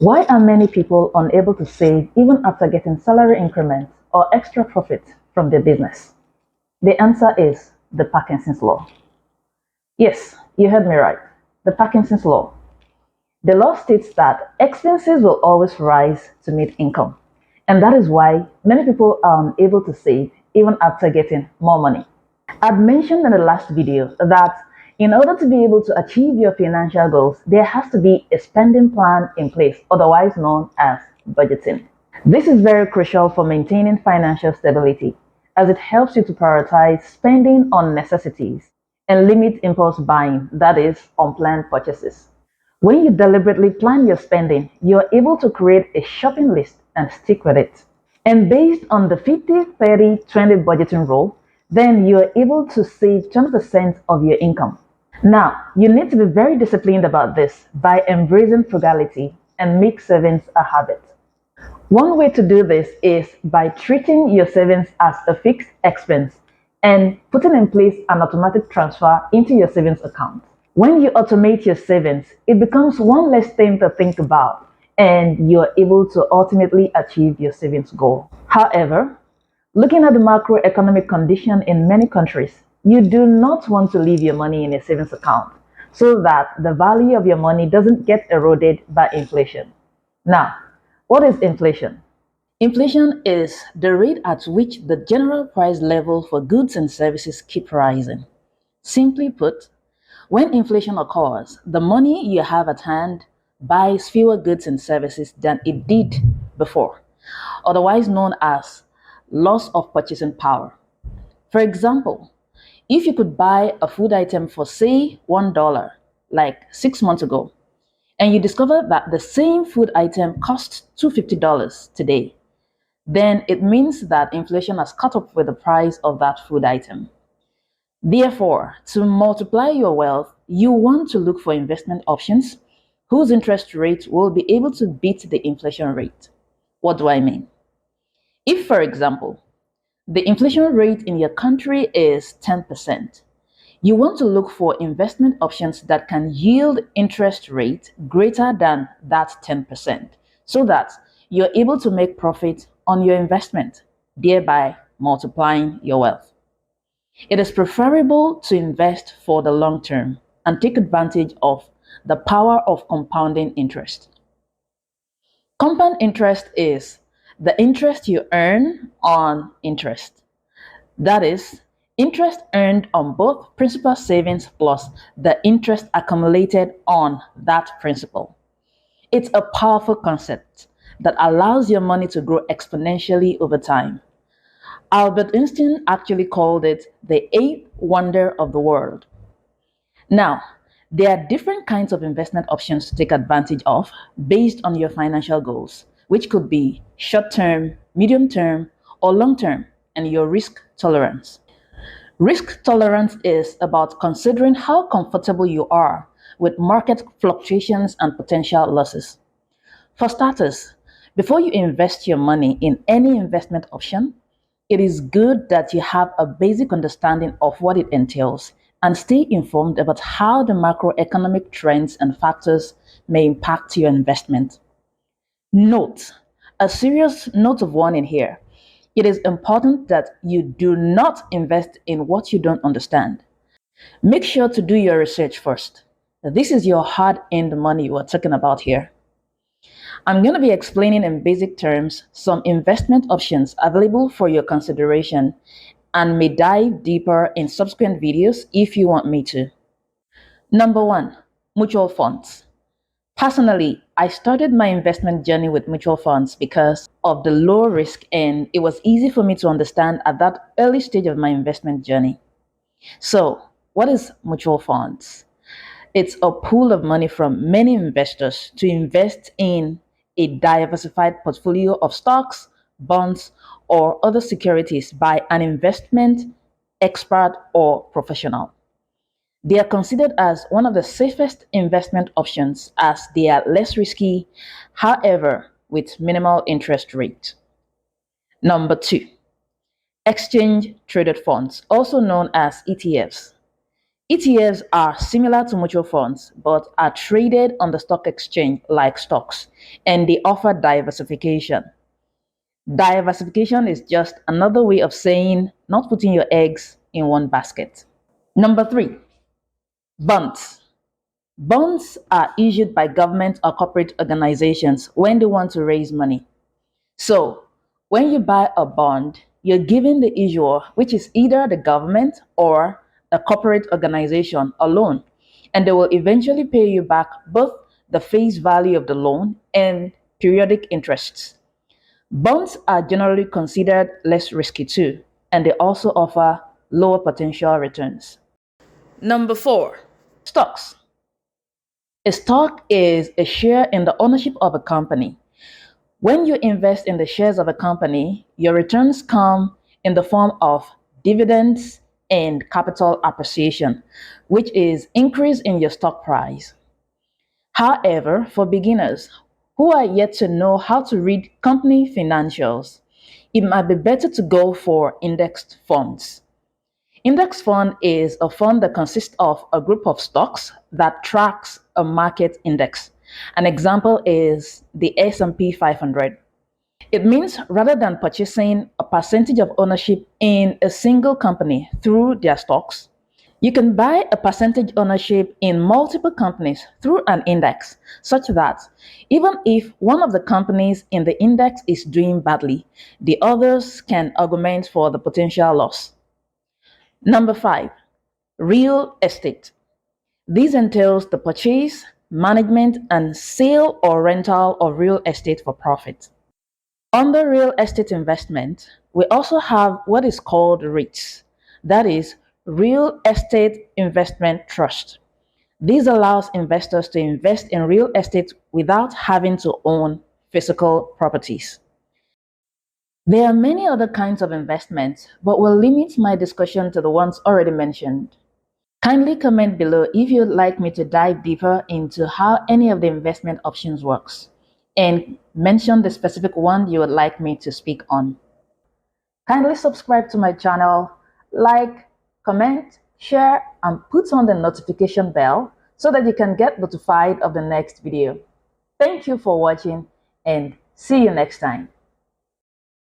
Why are many people unable to save even after getting salary increments or extra profit from their business? The answer is the Parkinson's Law. Yes, you heard me right. The Parkinson's Law. The law states that expenses will always rise to meet income. And that is why many people are unable to save even after getting more money. I've mentioned in the last video that in order to be able to achieve your financial goals, there has to be a spending plan in place, otherwise known as budgeting. This is very crucial for maintaining financial stability as it helps you to prioritize spending on necessities and limit impulse buying, that is, unplanned purchases. When you deliberately plan your spending, you're able to create a shopping list and stick with it. And based on the 50-30-20 budgeting rule, then you're able to save 20% of your income. Now, you need to be very disciplined about this by embracing frugality and make savings a habit. One way to do this is by treating your savings as a fixed expense and putting in place an automatic transfer into your savings account. When you automate your savings, it becomes one less thing to think about and you're able to ultimately achieve your savings goal. However, looking at the macroeconomic condition in many countries, you do not want to leave your money in a savings account so that the value of your money doesn't get eroded by inflation. Now, what is inflation? Inflation is the rate at which the general price level for goods and services keep rising. Simply put, when inflation occurs, the money you have at hand buys fewer goods and services than it did before, otherwise known as loss of purchasing power. For example, if you could buy a food item for, say, $1, like 6 months ago, and you discover that the same food item costs $250 today, then it means that inflation has caught up with the price of that food item. Therefore, to multiply your wealth, you want to look for investment options whose interest rate will be able to beat the inflation rate. What do I mean? If, for example, the inflation rate in your country is 10%, you want to look for investment options that can yield interest rate greater than that 10% so that you're able to make profit on your investment, thereby multiplying your wealth. It is preferable to invest for the long term and take advantage of the power of compounding interest. Compound interest is the interest you earn on interest. That is, interest earned on both principal savings plus the interest accumulated on that principal. It's a powerful concept that allows your money to grow exponentially over time. Albert Einstein actually called it the eighth wonder of the world. Now, there are different kinds of investment options to take advantage of based on your financial goals, which could be short term, medium term, or long term, and your risk tolerance. Risk tolerance is about considering how comfortable you are with market fluctuations and potential losses. For starters, before you invest your money in any investment option, it is good that you have a basic understanding of what it entails and stay informed about how the macroeconomic trends and factors may impact your investment. Note, a serious note of warning here. It is important that you do not invest in what you don't understand. Make sure to do your research first. This is your hard earned money we're talking about here. I'm going to be explaining in basic terms some investment options available for your consideration and may dive deeper in subsequent videos if you want me to. Number one, mutual funds. Personally, I started my investment journey with mutual funds because of the low risk and it was easy for me to understand at that early stage of my investment journey. So, what is mutual funds? It's a pool of money from many investors to invest in a diversified portfolio of stocks, bonds, or other securities by an investment expert or professional. They are considered as one of the safest investment options as they are less risky, however, with minimal interest rate. Number two, exchange traded funds, also known as ETFs. ETFs are similar to mutual funds but are traded on the stock exchange like stocks, and they offer diversification. Diversification is just another way of saying not putting your eggs in one basket. Number three, bonds. Bonds are issued by government or corporate organizations when they want to raise money. So, when you buy a bond, you're giving the issuer, which is either the government or a corporate organization, a loan, and they will eventually pay you back both the face value of the loan and periodic interests. Bonds are generally considered less risky too, and they also offer lower potential returns. Number four, stocks. A stock is a share in the ownership of a company. When you invest in the shares of a company, your returns come in the form of dividends and capital appreciation, which is increase in your stock price. However, for beginners who are yet to know how to read company financials, it might be better to go for indexed funds. Index fund is a fund that consists of a group of stocks that tracks a market index. An example is the S&P 500. It means rather than purchasing a percentage of ownership in a single company through their stocks, you can buy a percentage ownership in multiple companies through an index, such that even if one of the companies in the index is doing badly, the others can augment for the potential loss. Number five, real estate. This entails the purchase, management, and sale or rental of real estate for profit. Under real estate investment, we also have what is called REITs, that is, Real Estate Investment Trust. This allows investors to invest in real estate without having to own physical properties. There are many other kinds of investments, but will limit my discussion to the ones already mentioned. Kindly comment below if you'd like me to dive deeper into how any of the investment options works, and mention the specific one you would like me to speak on. Kindly subscribe to my channel, like, comment, share, and put on the notification bell so that you can get notified of the next video. Thank you for watching, and see you next time.